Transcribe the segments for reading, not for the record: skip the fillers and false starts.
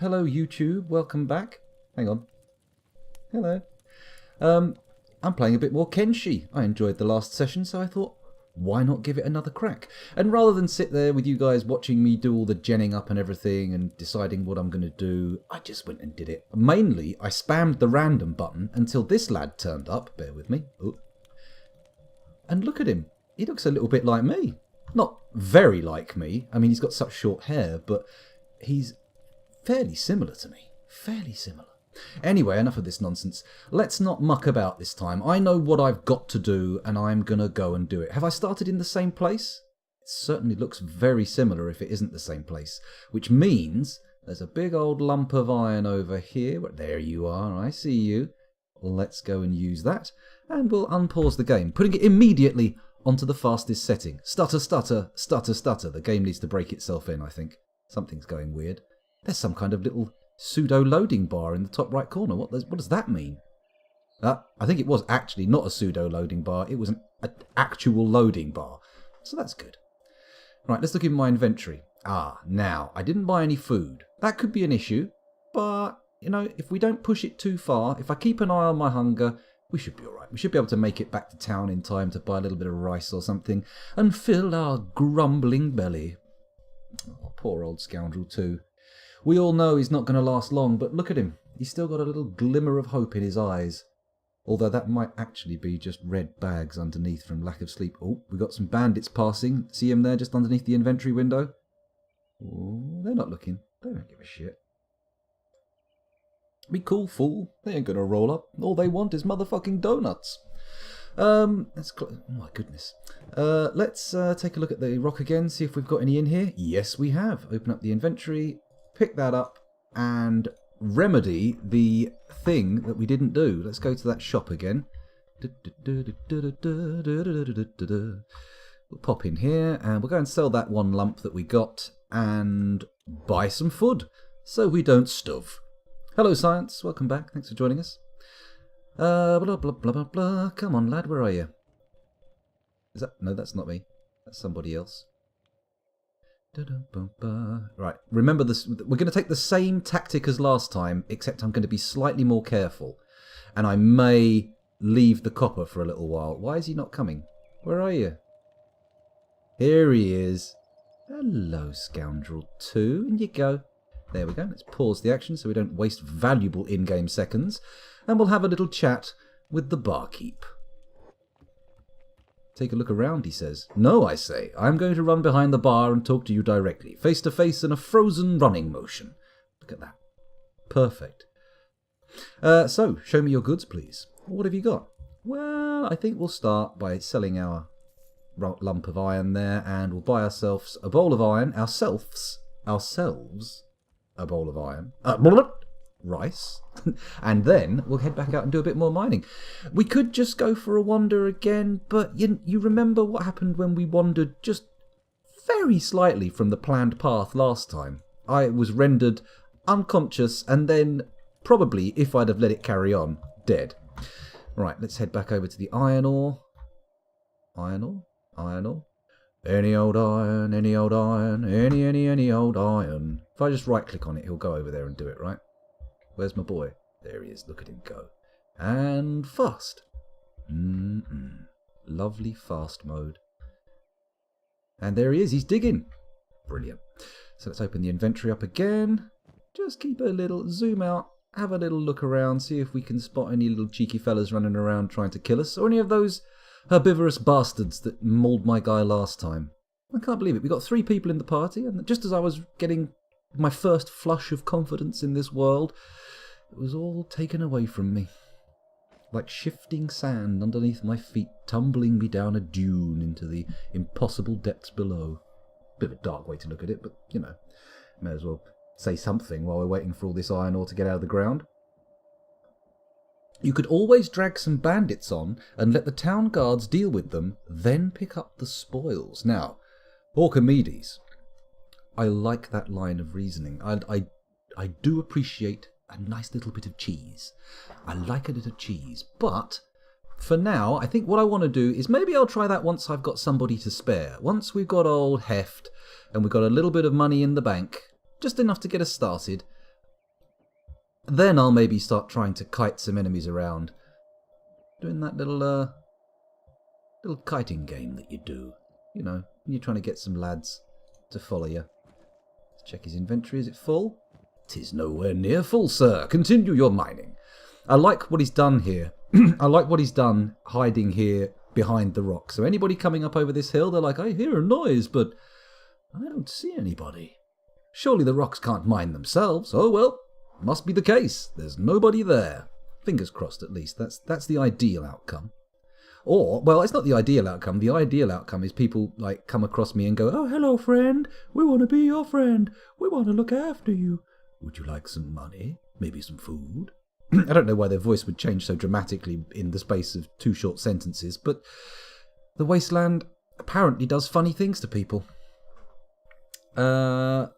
Hello, YouTube. Welcome back. Hang on. Hello. I'm playing a bit more Kenshi. I enjoyed the last session, so I thought, why not give it another crack? And rather than sit there with you guys watching me do all the genning up and everything and deciding what I'm going to do, I just went and did it. Mainly, I spammed the random button until this lad turned up. Bear with me. Ooh. And look at him. He looks a little bit like me. Not very like me. I mean, he's got such short hair, but he's fairly similar to me. Fairly similar. Anyway, enough of this nonsense. Let's not muck about this time. I know what I've got to do, and I'm going to go and do it. Have I started in the same place? It certainly looks very similar if it isn't the same place. Which means there's a big old lump of iron over here. There you are. I see you. Let's go and use that. And we'll unpause the game, putting it immediately onto the fastest setting. Stutter, stutter, stutter, stutter. The game needs to break itself in, I think. Something's going weird. There's some kind of little pseudo-loading bar in the top right corner. What does that mean? I think it was actually not a pseudo-loading bar. It was an actual loading bar. So that's good. Right, let's look in my inventory. Now, I didn't buy any food. That could be an issue. But, you know, if we don't push it too far, if I keep an eye on my hunger, we should be all right. We should be able to make it back to town in time to buy a little bit of rice or something and fill our grumbling belly. Oh, poor old scoundrel too. We all know he's not going to last long, but look at him. He's still got a little glimmer of hope in his eyes. Although that might actually be just red bags underneath from lack of sleep. Oh, we've got some bandits passing. See him there just underneath the inventory window? Oh, they're not looking. They don't give a shit. Be cool, fool. They ain't going to roll up. All they want is motherfucking donuts. Oh my goodness. Let's take a look at the rock again, see if we've got any in here. Yes, we have. Open up the inventory, pick that up, and remedy the thing that we didn't do. Let's go to that shop again. We'll pop in here, and we'll go and sell that one lump that we got, and buy some food, so we don't stuff. Hello, Science. Welcome back. Thanks for joining us. Blah, blah, blah, blah, blah. Come on, lad. Where are you? Is that... No, that's not me. That's somebody else. Right. Remember this. We're going to take the same tactic as last time, except I'm going to be slightly more careful. And I may leave the copper for a little while. Why is he not coming? Where are you? Here he is. Hello, scoundrel 2. In you go. There we go. Let's pause the action so we don't waste valuable in-game seconds. And we'll have a little chat with the barkeep. Take a look around, he says. No, I say. I'm going to run behind the bar and talk to you directly, face to face in a frozen running motion. Look at that. Perfect. So, show me your goods, please. What have you got? Well, I think we'll start by selling our lump of iron there, and we'll buy ourselves a bowl of iron. Ourselves a bowl of iron. Rice. And then we'll head back out and do a bit more mining. We could just go for a wander again, but you remember what happened when we wandered just very slightly from the planned path last time. I was rendered unconscious and then probably, if I'd have let it carry on, dead. Right, let's head back over to the iron ore. Iron ore? Iron ore? Any old iron, any old iron, any old iron. If I just right click on it, he'll go over there and do it, right? Where's my boy? There he is. Look at him go. And fast. Lovely fast mode. And there he is. He's digging. Brilliant. So let's open the inventory up again. Just keep a little zoom out. Have a little look around. See if we can spot any little cheeky fellas running around trying to kill us. Or any of those herbivorous bastards that mauled my guy last time. I can't believe it. We got 3 people in the party. And just as I was getting my first flush of confidence in this world, it was all taken away from me. Like shifting sand underneath my feet, tumbling me down a dune into the impossible depths below. Bit of a dark way to look at it, but, you know, may as well say something while we're waiting for all this iron ore to get out of the ground. You could always drag some bandits on and let the town guards deal with them, then pick up the spoils. Now, Orchimedes, I like that line of reasoning. I do appreciate a nice little bit of cheese. I like a little cheese. But for now, I think what I want to do is maybe I'll try that once I've got somebody to spare. Once we've got old Heft and we've got a little bit of money in the bank, just enough to get us started, Then I'll maybe start trying to kite some enemies around. Doing that little kiting game that you do. You know, when you're trying to get some lads to follow you. Let's check his inventory. Is it full? 'Tis nowhere near full, sir. Continue your mining. I like what he's done here. I like what he's done hiding here behind the rock. So anybody coming up over this hill, they're like, I hear a noise, but I don't see anybody. Surely the rocks can't mine themselves. Oh well, must be the case. There's nobody there. Fingers crossed, at least. That's the ideal outcome. Or, well, it's not the ideal outcome. The ideal outcome is people like come across me and go, oh, hello, friend. We want to be your friend. We want to look after you. Would you like some money? Maybe some food? I don't know why their voice would change so dramatically in the space of 2 short sentences, but the wasteland apparently does funny things to people. 100%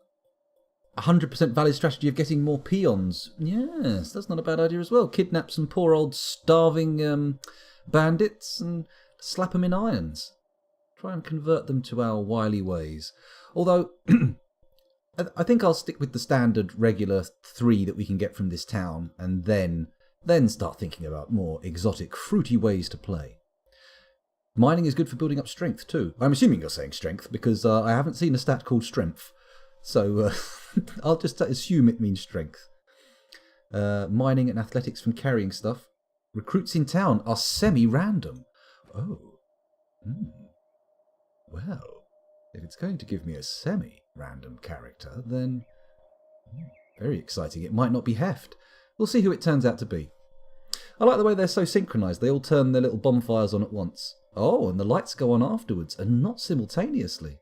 valid strategy of getting more peons. Yes, that's not a bad idea as well. Kidnap some poor old starving bandits and slap them in irons. Try and convert them to our wily ways. Although, I think I'll stick with the standard regular 3 that we can get from this town, and then start thinking about more exotic, fruity ways to play. Mining is good for building up strength too. I'm assuming you're saying strength, because I haven't seen a stat called strength. So I'll just assume it means strength. Mining and athletics from carrying stuff. Recruits in town are semi-random. Oh. Well, if it's going to give me a semi-random character, then very exciting. It might not be Heft. We'll see who it turns out to be. I like the way they're so synchronised. They all turn their little bonfires on at once. Oh, and the lights go on afterwards, and not simultaneously.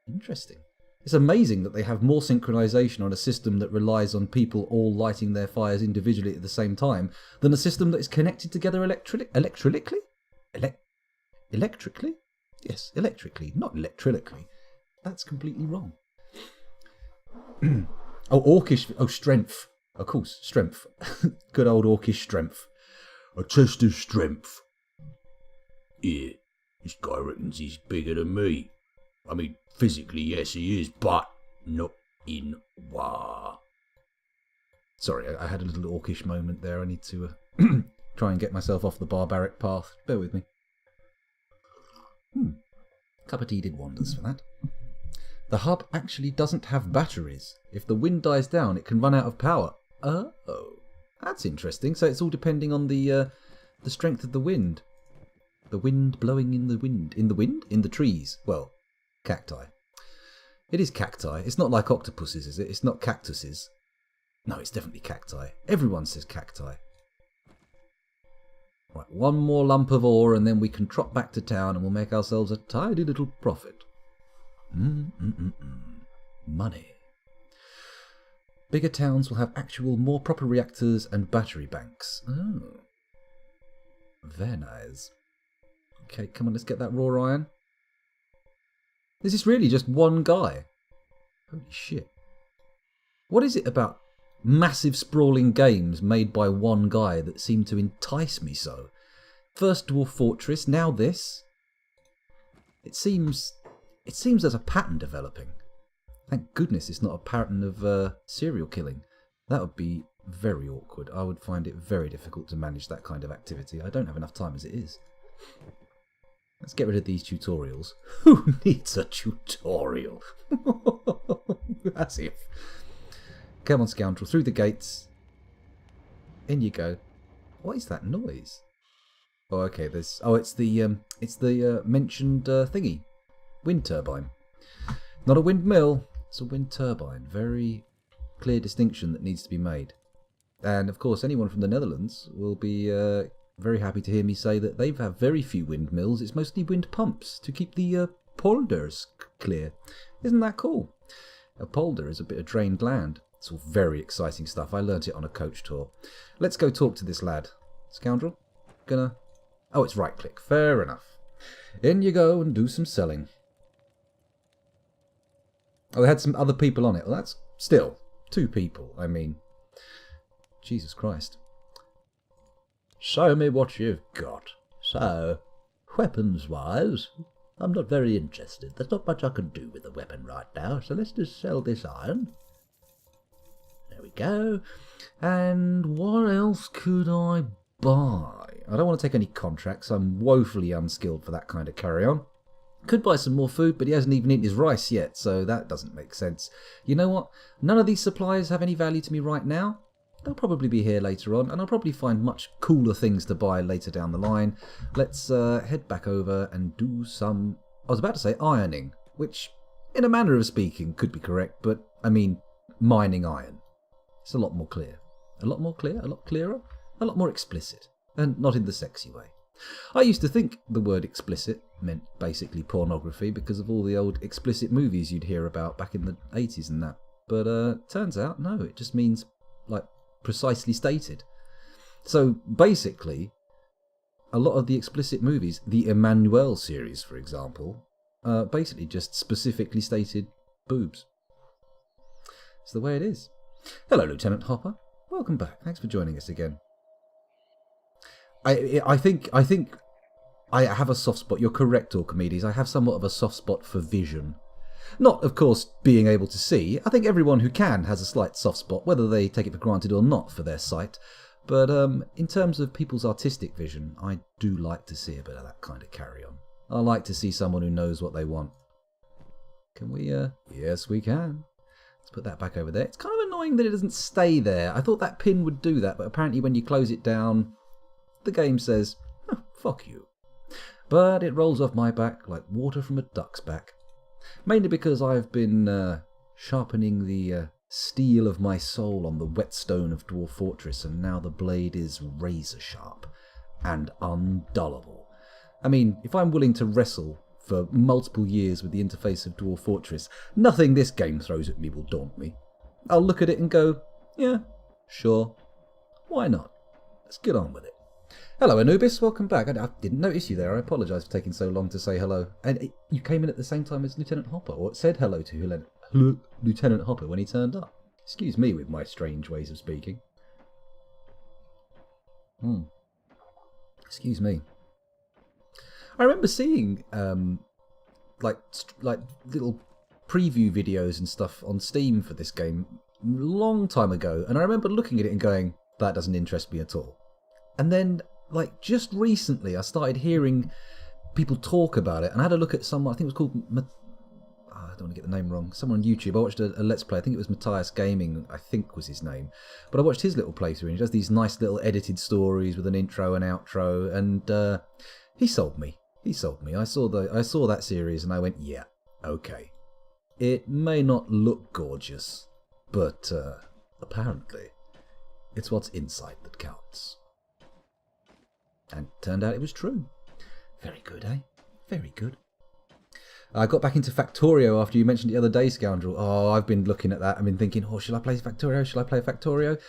Interesting. It's amazing that they have more synchronisation on a system that relies on people all lighting their fires individually at the same time than a system that is connected together electrically? Electrically? Yes, electrically, not electrilically. That's completely wrong. Oh, orcish. Oh, strength. Of course, strength. Good old orcish strength. A test of strength. Yeah, this guy reckons he's bigger than me. I mean, physically, yes, he is, but not in war. Sorry, I had a little orcish moment there. I need to try and get myself off the barbaric path. Bear with me. Cup of tea did wonders for that. The hub actually doesn't have batteries. If the wind dies down, it can run out of power. Oh, that's interesting. So it's all depending on the strength of the wind. The wind blowing in the wind. In the wind? In the trees. Well, cacti. It is cacti. It's not like octopuses, is it? It's not cactuses. No, it's definitely cacti. Everyone says cacti. Right, one more lump of ore and then we can trot back to town and we'll make ourselves a tidy little profit. Money. Bigger towns will have actual, more proper reactors and battery banks. Oh. Very nice. Okay, come on, let's get that raw iron. This is really just one guy. Holy shit. What is it about massive sprawling games made by one guy that seem to entice me so? First Dwarf Fortress, now this. It seems there's a pattern developing. Thank goodness it's not a pattern of serial killing. That would be very awkward. I would find it very difficult to manage that kind of activity. I don't have enough time as it is. Let's get rid of these tutorials. Who needs a tutorial? As if. Come on, scoundrel, through the gates. In you go. What is that noise? Oh, okay. There's. Oh, it's the mentioned thingy, wind turbine. Not a windmill. It's a wind turbine. Very clear distinction that needs to be made. And of course, anyone from the Netherlands will be very happy to hear me say that they have very few windmills. It's mostly wind pumps to keep the polders clear. Isn't that cool? A polder is a bit of drained land. It's all very exciting stuff. I learnt it on a coach tour. Let's go talk to this lad. Scoundrel? Gonna... Oh, it's right click. Fair enough. In you go and do some selling. Oh, they had some other people on it. Well, that's still 2 people. I mean, Jesus Christ. Show me what you've got. So, weapons-wise, I'm not very interested. There's not much I can do with the weapon right now, so let's just sell this iron. There we go. And what else could I buy? I don't want to take any contracts. I'm woefully unskilled for that kind of carry-on. Could buy some more food, but he hasn't even eaten his rice yet, so that doesn't make sense. You know what? None of these supplies have any value to me right now. They'll probably be here later on, and I'll probably find much cooler things to buy later down the line. Let's head back over and do some... I was about to say ironing, which, in a manner of speaking, could be correct, but, I mean, mining iron. It's a lot more clear. A lot more clear, a lot clearer, a lot more explicit, and not in the sexy way. I used to think the word explicit meant basically pornography because of all the old explicit movies you'd hear about back in the 80s and that. But turns out, no, it just means, like, precisely stated. So basically, a lot of the explicit movies, the Emmanuel series, for example, basically just specifically stated boobs. It's the way it is. Hello, Lieutenant Hopper. Welcome back. Thanks for joining us again. I think I have a soft spot. You're correct, Orchimedes. I have somewhat of a soft spot for vision. Not, of course, being able to see. I think everyone who can has a slight soft spot, whether they take it for granted or not, for their sight. But in terms of people's artistic vision, I do like to see a bit of that kind of carry-on. I like to see someone who knows what they want. Can we? Yes, we can. Let's put that back over there. It's kind of annoying that it doesn't stay there. I thought that pin would do that, but apparently when you close it down, the game says, oh, fuck you. But it rolls off my back like water from a duck's back. Mainly because I've been sharpening the steel of my soul on the whetstone of Dwarf Fortress, and now the blade is razor sharp and undullable. I mean, if I'm willing to wrestle for multiple years with the interface of Dwarf Fortress, nothing this game throws at me will daunt me. I'll look at it and go, yeah, sure, why not? Let's get on with it. Hello, Anubis. Welcome back. I didn't notice you there. I apologise for taking so long to say hello. And you came in at the same time as Lieutenant Hopper, or said hello to Lieutenant Hopper when he turned up. Excuse me with my strange ways of speaking. Excuse me. I remember seeing like little preview videos and stuff on Steam for this game a long time ago, and I remember looking at it and going, that doesn't interest me at all. And then, like, just recently I started hearing people talk about it, and I had a look at someone, I think it was called, I don't want to get the name wrong, someone on YouTube. I watched a Let's Play, I think it was Matthias Gaming, I think was his name. But I watched his little playthrough, and he does these nice little edited stories with an intro and outro, and he sold me. He sold me. I saw that series, and I went, yeah, okay. It may not look gorgeous, but apparently it's what's inside that counts. And turned out it was true. Very good, eh? Very good. I got back into Factorio after you mentioned it the other day, Scoundrel. Oh, I've been looking at that. I've been thinking, oh, should I play Factorio? Should I play Factorio?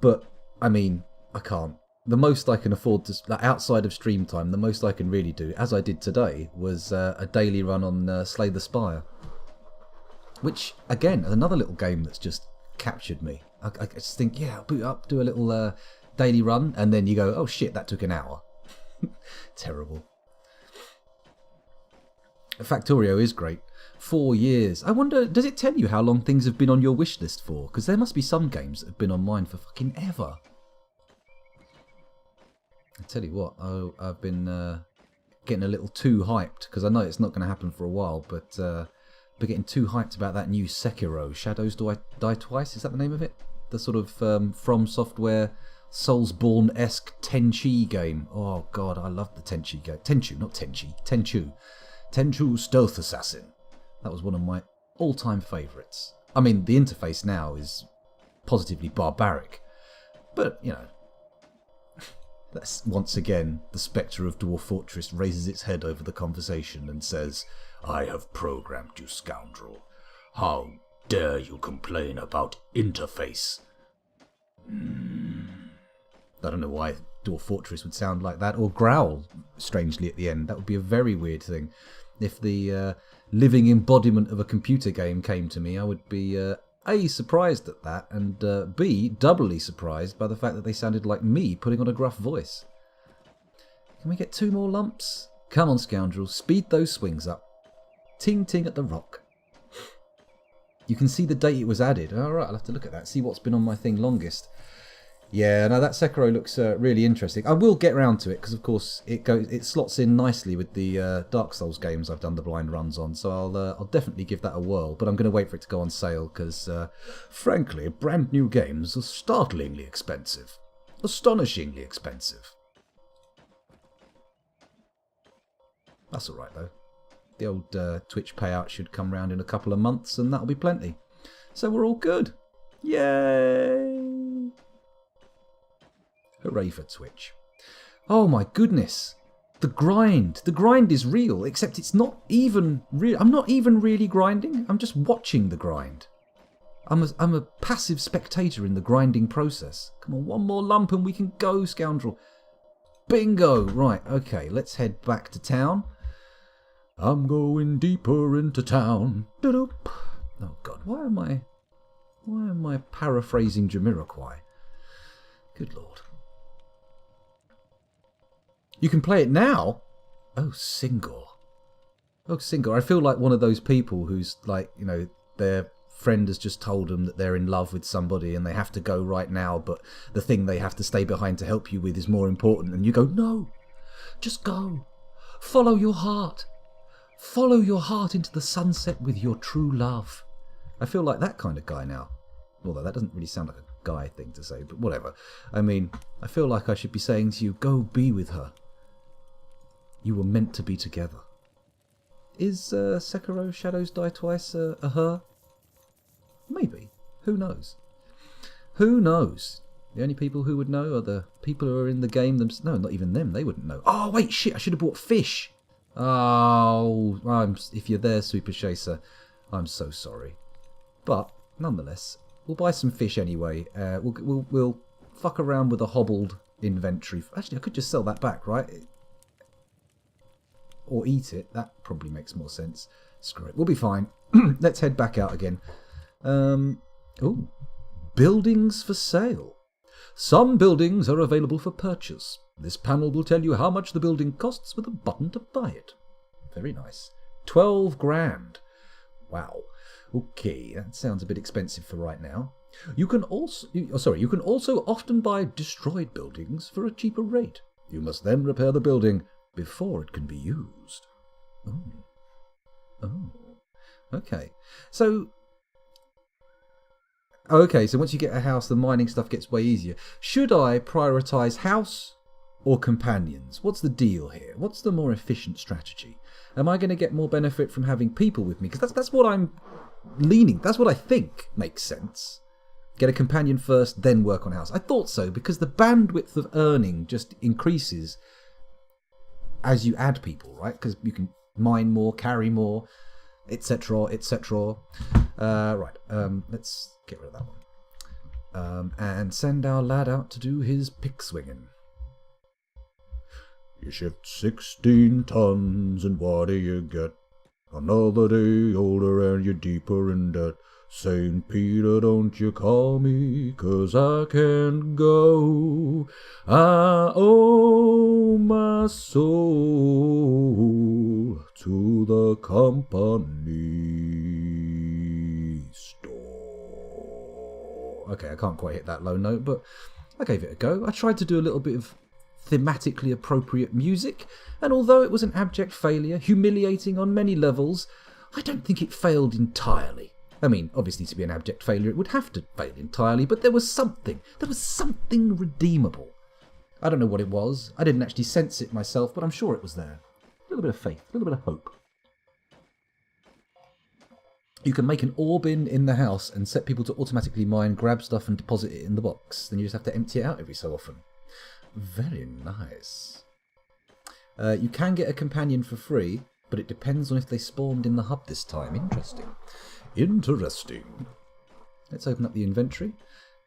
But, I mean, I can't. The most I can afford to, like, outside of stream time, the most I can really do, as I did today, was a daily run on Slay the Spire. Which, again, is another little game that's just captured me. I just think, yeah, I'll boot up, do a little daily run, and then you go, oh shit, that took an hour. Terrible. Factorio is great. 4 years. I wonder, does it tell you how long things have been on your wish list for? Because there must be some games that have been on mine for fucking ever. I tell you what, I've been getting a little too hyped, because I know it's not going to happen for a while, but been getting too hyped about that new Sekiro, Shadows Die Twice, is that the name of it? The sort of From Software Soulsborne-esque Tenchi game. Oh god, I love the Tenchi game. Tenchu Stealth Assassin. That was one of my all-time favourites. I mean, the interface now is positively barbaric. But, you know, that's once again the spectre of Dwarf Fortress raises its head over the conversation and says, I have programmed you, scoundrel. How dare you complain about interface? I don't know why Dwarf Fortress would sound like that, or growl strangely at the end. That would be a very weird thing. If the living embodiment of a computer game came to me, I would be A, surprised at that, and B, doubly surprised by the fact that they sounded like me putting on a gruff voice. Can we get 2 more lumps? Come on, scoundrel, speed those swings up. Ting ting at the rock. You can see the date it was added. All right, I'll have to look at that, see what's been on my thing longest. Yeah, no, that Sekiro looks really interesting. I will get round to it because, of course, it slots in nicely with the Dark Souls games I've done the blind runs on. So I'll definitely give that a whirl. But I'm going to wait for it to go on sale because, frankly, brand new games are startlingly expensive, astonishingly expensive. That's all right though. The old Twitch payout should come round in a couple of months, and that'll be plenty. So we're all good. Yay! Hooray for Twitch. Oh my goodness. The grind is real, except it's not even real. I'm not even really grinding. I'm just watching the grind. I'm a passive spectator in the grinding process. Come on, one more lump and we can go, scoundrel. Bingo! Right, okay, let's head back to town. I'm going deeper into town. Oh God, why am I paraphrasing Jamiroquai? Good Lord. You can play it now? Oh, Singor. Oh, Singor. I feel like one of those people who's like, you know, their friend has just told them that they're in love with somebody and they have to go right now, but the thing they have to stay behind to help you with is more important. And you go, no, just go. Follow your heart. Follow your heart into the sunset with your true love. I feel like that kind of guy now. Although that doesn't really sound like a guy thing to say, but whatever. I mean, I feel like I should be saying to you, go be with her. You were meant to be together. Is Sekiro Shadows Die Twice a her? Maybe. Who knows? Who knows? The only people who would know are the people who are in the game themselves. No, not even them. They wouldn't know. Oh, wait, shit. I should have bought fish. Oh, if you're there, Super Chaser, I'm so sorry. But, nonetheless, we'll buy some fish anyway. We'll fuck around with a hobbled inventory. Actually, I could just sell that back, right? Or eat it. That probably makes more sense. Screw it. We'll be fine. Let's head back out again. Oh, buildings for sale. Some buildings are available for purchase. This panel will tell you how much the building costs with a button to buy it. Very nice. 12 grand. Wow. Okay, that sounds a bit expensive for right now. You can also often buy destroyed buildings for a cheaper rate. You must then repair the building before it can be used. Oh. Okay. So once you get a house, the mining stuff gets way easier. Should I prioritise house or companions? What's the deal here? What's the more efficient strategy? Am I going to get more benefit from having people with me? Because that's what I'm leaning. That's what I think makes sense. Get a companion first, then work on house. I thought so, because the bandwidth of earning just increases as you add people, right? Because you can mine more, carry more, etc., etc. Right, let's get rid of that one. And send our lad out to do his pick swinging. You shift 16 tons, and what do you get? Another day older and you're deeper in debt. Saint Peter, don't you call me, 'cause I can't go. I owe my soul to the company store. Okay, I can't quite hit that low note, but I gave it a go. I tried to do a little bit of thematically appropriate music, and although it was an abject failure, humiliating on many levels, I don't think it failed entirely. I mean, obviously to be an abject failure it would have to fail entirely, but there was something redeemable. I don't know what it was. I didn't actually sense it myself, but I'm sure it was there. A little bit of faith, a little bit of hope. You can make an ore bin in the house and set people to automatically mine, grab stuff and deposit it in the box. Then you just have to empty it out every so often. Very nice. You can get a companion for free, but it depends on if they spawned in the hub this time. Interesting. Interesting. Let's open up the inventory.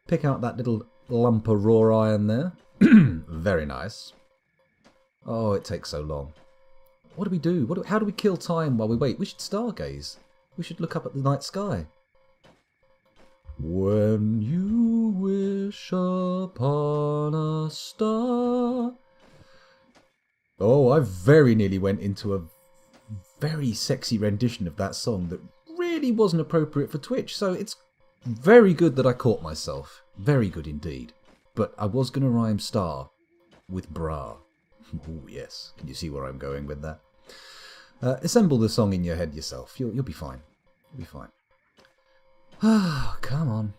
Pick out that little lump of raw iron there. Very nice. Oh, it takes so long. What do we do? How do we kill time while we wait? We should stargaze. We should look up at the night sky. When you wish upon a star. Oh, I very nearly went into a very sexy rendition of that song that really wasn't appropriate for Twitch. So it's very good that I caught myself. Very good indeed. But I was going to rhyme star with bra. Oh, yes. Can you see where I'm going with that? Assemble the song in your head yourself. You'll be fine. You'll be fine. Ah, come on.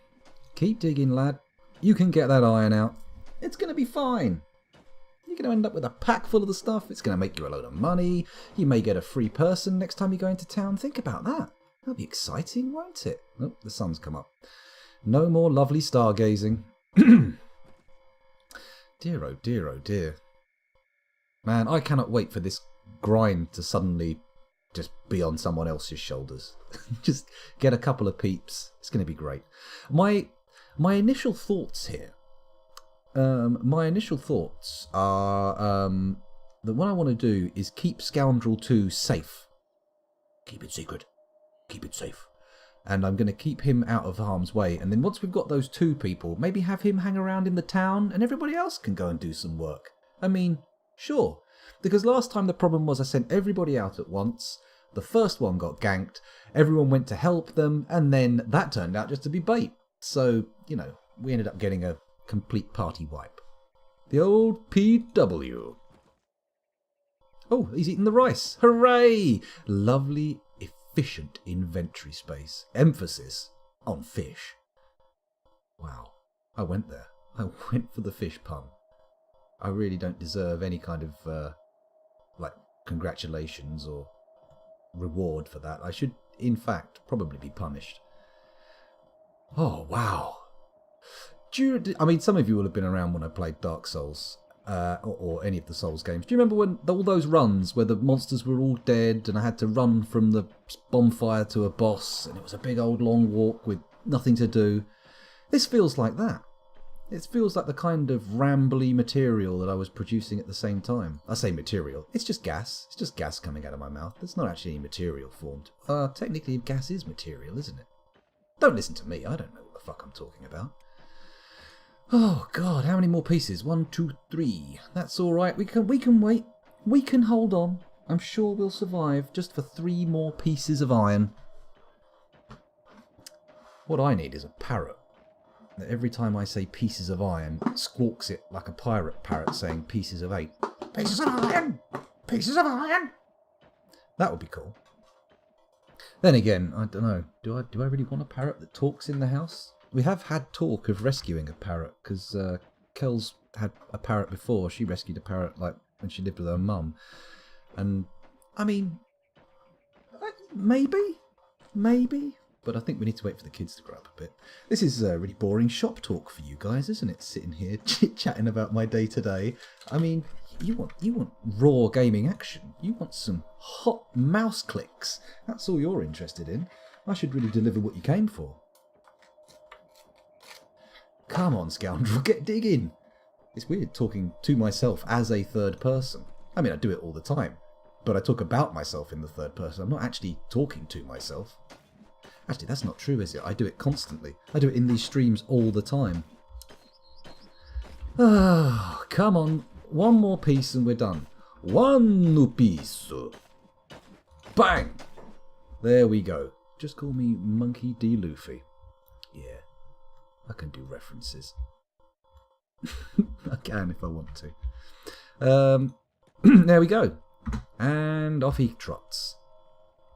Keep digging, lad. You can get that iron out. It's going to be fine. You're going to end up with a pack full of the stuff. It's going to make you a load of money. You may get a free person next time you go into town. Think about that. That'll be exciting, won't it? Oh, the sun's come up. No more lovely stargazing. Dear, oh dear, oh dear. Man, I cannot wait for this grind to suddenly just be on someone else's shoulders. Just get a couple of peeps. It's going to be great. My initial thoughts here. My initial thoughts are that what I want to do is keep Scoundrel 2 safe. Keep it secret. Keep it safe. And I'm going to keep him out of harm's way. And then once we've got those 2 people, maybe have him hang around in the town and everybody else can go and do some work. I mean, sure. Because last time the problem was I sent everybody out at once. The first one got ganked. Everyone went to help them. And then that turned out just to be bait. So, you know, we ended up getting a complete party wipe. The old PW. Oh, he's eating the rice. Hooray! Lovely, efficient inventory space. Emphasis on fish. Wow. I went there. I went for the fish pun. I really don't deserve any kind of, congratulations or reward for that. I should, in fact, probably be punished. Oh, wow. Some of you will have been around when I played Dark Souls, or any of the Souls games. Do you remember when all those runs where the monsters were all dead and I had to run from the bonfire to a boss and it was a big old long walk with nothing to do? This feels like that. It feels like the kind of rambly material that I was producing at the same time. I say material. It's just gas. It's just gas coming out of my mouth. There's not actually any material formed. Technically, gas is material, isn't it? Don't listen to me. I don't know what the fuck I'm talking about. Oh, God. How many more pieces? 1, 2, 3. That's all right. We can wait. We can hold on. I'm sure we'll survive just for 3 more pieces of iron. What I need is a parrot. That every time I say pieces of iron, squawks it like a pirate parrot saying pieces of 8. Pieces of iron! Pieces of iron! That would be cool. Then again, I don't know. Do I really want a parrot that talks in the house? We have had talk of rescuing a parrot, because Kel's had a parrot before. She rescued a parrot like when she lived with her mum. And, I mean, maybe. But I think we need to wait for the kids to grow up a bit. This is really boring shop talk for you guys, isn't it? Sitting here chit-chatting about my day-to-day. I mean, you want raw gaming action. You want some hot mouse clicks. That's all you're interested in. I should really deliver what you came for. Come on, Scoundrel, get digging. It's weird talking to myself as a third person. I mean, I do it all the time. But I talk about myself in the third person. I'm not actually talking to myself. Actually, that's not true, is it? I do it constantly. I do it in these streams all the time. Ah, come on. 1 more piece and we're done. 1 piece. Bang! There we go. Just call me Monkey D. Luffy. Yeah, I can do references. I can if I want to. There we go. And off he trots.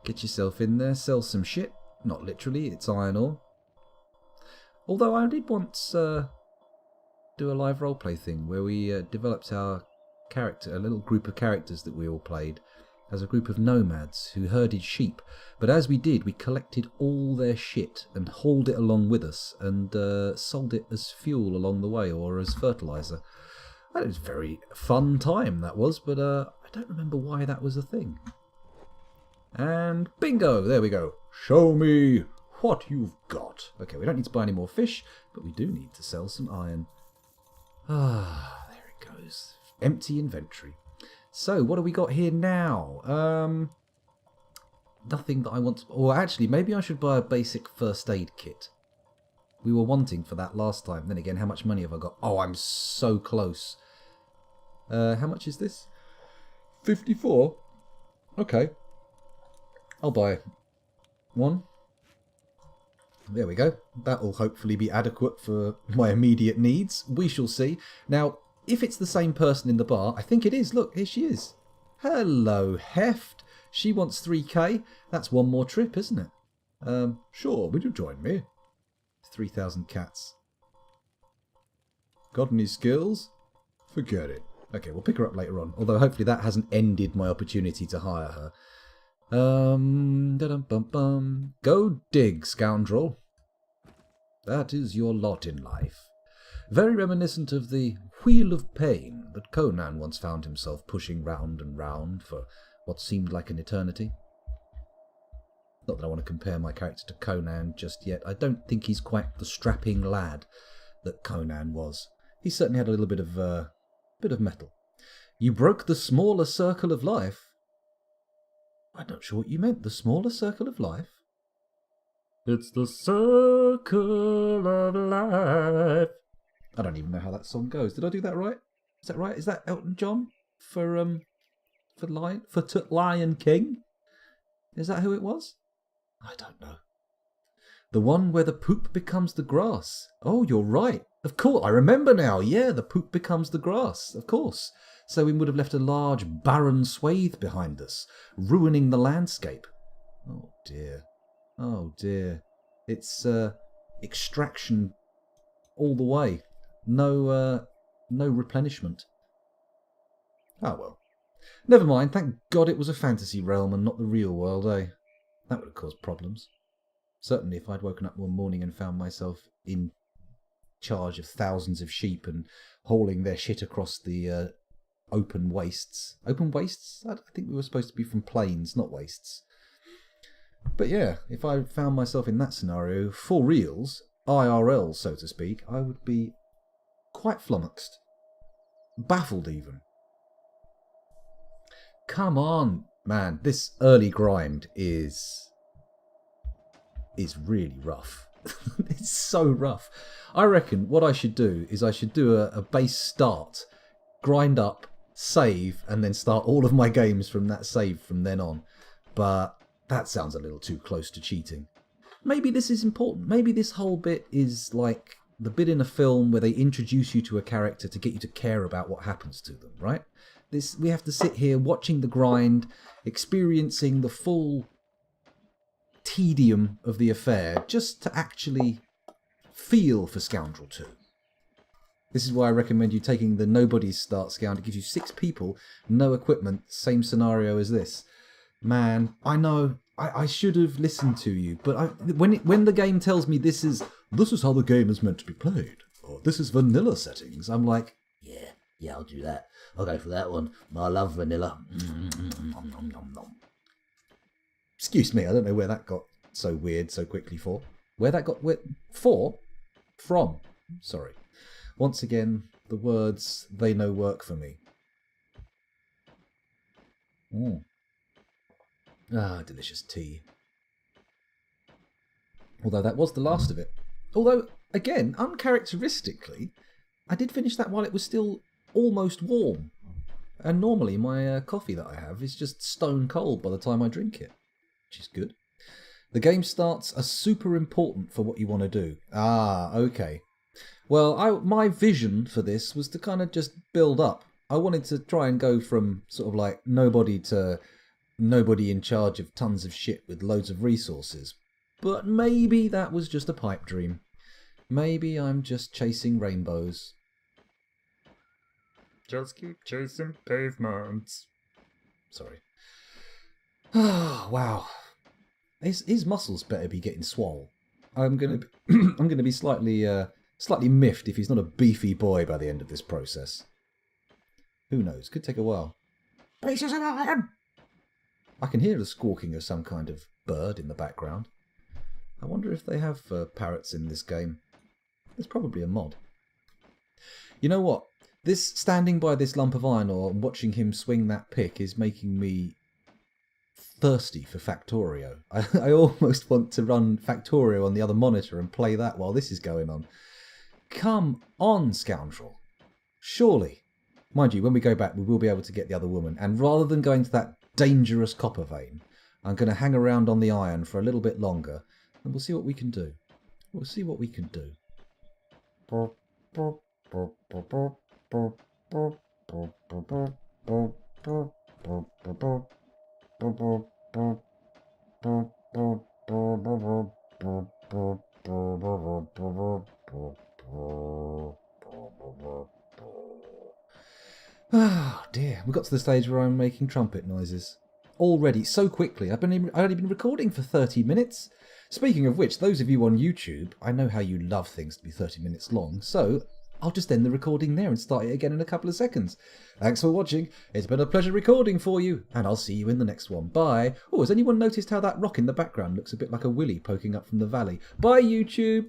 Get yourself in there, sell some shit. Not literally, it's iron ore. Although I did once do a live roleplay thing where we developed our character, a little group of characters that we all played, as a group of nomads who herded sheep. But as we did, we collected all their shit and hauled it along with us and sold it as fuel along the way or as fertiliser. That was a very fun time, that was, but I don't remember why that was a thing. And bingo, there we go. Show me what you've got. Okay, we don't need to buy any more fish, but we do need to sell some iron. Ah, there it goes. Empty inventory. So, what do we got here now? Nothing that I want to... Or actually, maybe I should buy a basic first aid kit. We were wanting for that last time. Then again, how much money have I got? Oh, I'm so close. How much is this? 54? Okay. I'll buy 1, There we go. That will hopefully be adequate for my immediate needs. We shall see. Now, if it's the same person in the bar, I think it is. Look, here she is. Hello, Heft. She wants 3k. That's one more trip, isn't it? Sure, would you join me? 3,000 cats. Got any skills? Forget it. Okay, we'll pick her up later on. Although hopefully that hasn't ended my opportunity to hire her. Go dig, scoundrel. That is your lot in life. Very reminiscent of the wheel of pain that Conan once found himself pushing round and round for what seemed like an eternity. Not that I want to compare my character to Conan just yet. I don't think he's quite the strapping lad that Conan was. He certainly had a little bit of metal. You broke the smaller circle of life. I'm not sure what you meant. The smaller circle of life? It's the circle of life. I don't even know how that song goes. Did I do that right? Is that right? Is that Elton John for Lion King? Is that who it was? I don't know. The one where the poop becomes the grass. Oh, you're right. Of course, I remember now. Yeah, the poop becomes the grass. Of course. So we would have left a large barren swathe behind us, ruining the landscape. Oh dear. Oh dear. It's extraction all the way. No replenishment. Oh well. Never mind. Thank God it was a fantasy realm and not the real world, eh? That would have caused problems. Certainly if I'd woken up one morning and found myself in charge of thousands of sheep and hauling their shit across the open wastes. Open wastes? I think we were supposed to be from plains, not wastes. But yeah, if I found myself in that scenario, for reals, IRL, so to speak, I would be quite flummoxed. Baffled even. Come on, man. This early grind is really rough. It's so rough. I reckon what I should do is I should do a base start, grind up, save, and then start all of my games from that save from then on. But that sounds a little too close to cheating. Maybe this is important. Maybe this whole bit is like the bit in a film where they introduce you to a character to get you to care about what happens to them, right? We have to sit here watching the grind, experiencing the full tedium of the affair just to actually feel for Scoundrel 2. This is why I recommend you taking the Nobody's Start Scoundrel. It gives you 6 people, no equipment, same scenario as this. Man, I know, I should have listened to you, but when the game tells me this is how the game is meant to be played, or this is vanilla settings, I'm like, yeah, I'll do that. I'll go for that one. I love vanilla. Excuse me, I don't know where that got so weird so quickly for. Where that got from. Sorry. Once again, the words, they no work for me. Delicious tea. Although that was the last of it. Although, again, uncharacteristically, I did finish that while it was still almost warm. And normally my coffee that I have is just stone cold by the time I drink it. Which is good. The game starts are super important for what you want to do. Ah, okay. Well, my vision for this was to kind of just build up. I wanted to try and go from sort of like nobody to nobody in charge of tons of shit with loads of resources. But maybe that was just a pipe dream. Maybe I'm just chasing rainbows. Just keep chasing pavements. Sorry. Wow. His muscles better be getting swole. I'm gonna be slightly miffed if he's not a beefy boy by the end of this process. Who knows? Could take a while. Pieces of iron! I can hear the squawking of some kind of bird in the background. I wonder if they have parrots in this game. There's probably a mod. You know what? This standing by this lump of iron ore and watching him swing that pick is making me thirsty for Factorio. I almost want to run Factorio on the other monitor and play that while this is going on. Come on, Scoundrel. Surely. Mind you, when we go back, we will be able to get the other woman. And rather than going to that dangerous copper vein, I'm going to hang around on the iron for a little bit longer, and we'll see what we can do. We'll see what we can do. Oh dear, we got to the stage where I'm making trumpet noises. Already, so quickly. I've only been recording for 30 minutes. Speaking of which, those of you on YouTube, I know how you love things to be 30 minutes long, so I'll just end the recording there and start it again in a couple of seconds. Thanks for watching. It's been a pleasure recording for you, and I'll see you in the next one. Bye. Oh, has anyone noticed how that rock in the background looks a bit like a willy poking up from the valley? Bye, YouTube.